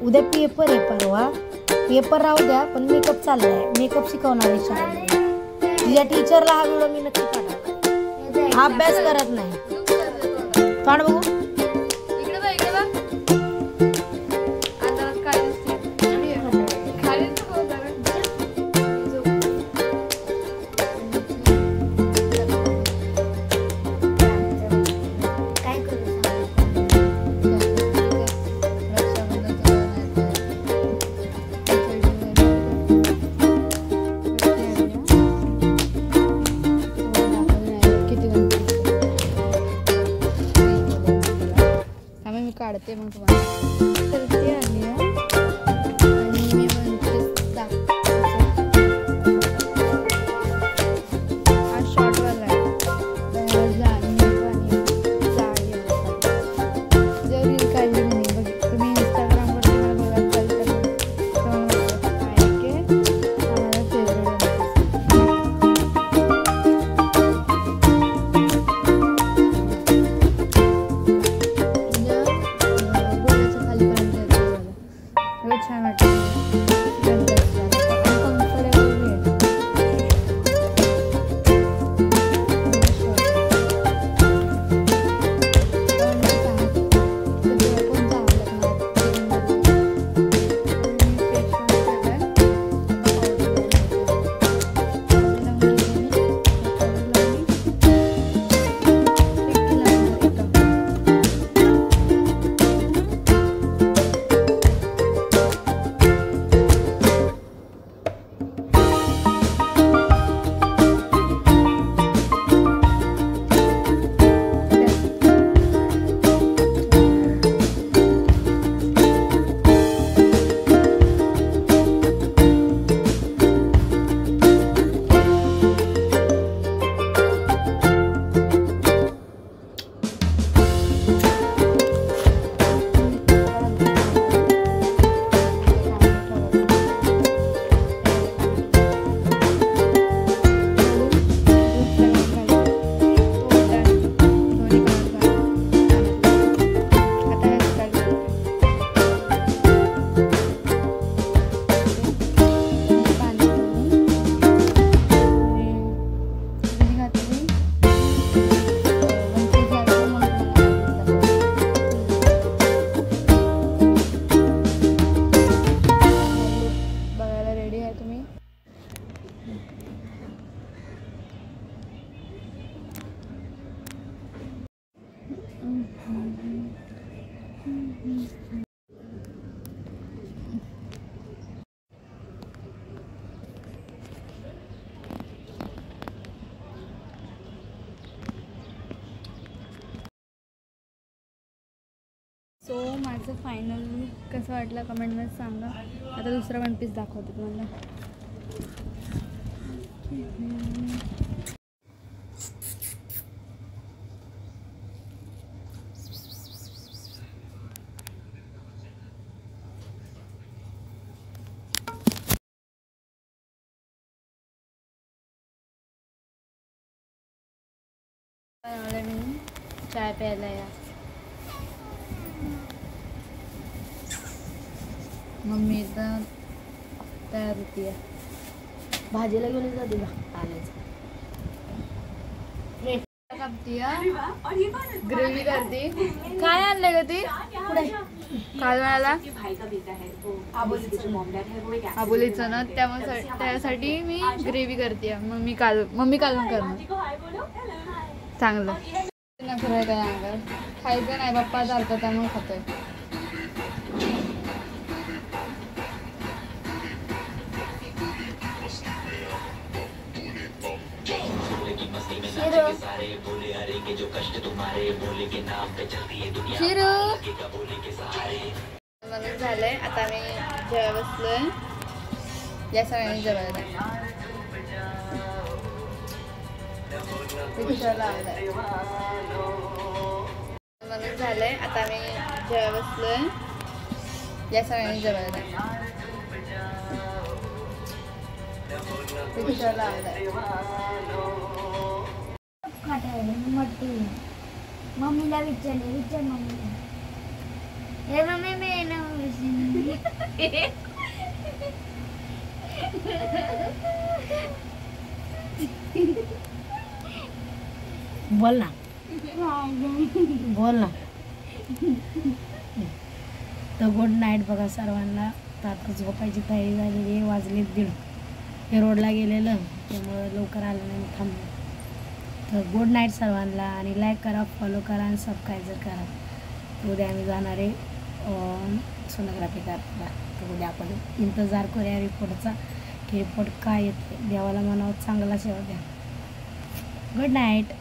उद्या पेपर आहे परवा. पेपर राहू द्या पण मेकअप चाललाय. मेकअप शिकवणार आहे शाळेमध्ये. तुझ्या टीचरला हा व्हिडिओ मी नक्की पाठवणार. अभ्यास करत नाही. थांब बघू. काढते मग तुम्हाला चलते आली आणि मी म्हणते हा शॉर्टवाला आहे. जर रील काढली नाही बघ तुम्ही इंस्टाग्रामवर मला बघायला छान वाटतं. सो माझं फायनल कसं वाटलं कमेंटमध्ये सांगा. आता दुसरा वन पीस दाखवते तुम्हाला. मी चाय प्यायला या. मम्मी इथं तयार होती आहे. भाजीला घेऊन जाते बा आणायचं. ग्रेव्ही करते. काय आणलं ग ती कालवाला आबोलीचं ना त्यासाठी मी ग्रेव्ही करते. मम्मी कालवण करणार चांगलं नखरं काय अंगावर खायचं नाही. पप्पा चालतं त्यामुळे खातोय. झालंय आता मी जेवायला बसलोय. या सगळ्यांनी जेवायला झालंय आता मी जेवायला बसलोय. या सगळ्यांनी जेवायला मम्मीला विचार मम्मी. हे मम्मी मी बोल ना बोल ना. तर गुड नाईट बघा सर्वांना. तर आता झोपायची तयारी झालेली आहे. वाजले 1:30. हे रोडला गेलेलं त्यामुळं लवकर आलं नाही थांबलं. तर गुड नाईट सर्वांना. आणि लाईक करा, फॉलो करा आणि सबस्क्राईब करा. तर उद्या आम्ही जाणार आहे सोनोग्राफी करायला. तर उद्या आपण इंतजार करूया रिपोर्टचा की रिपोर्ट काय येतो. देवाला म्हणावं चांगला सेवा द्या. Good night.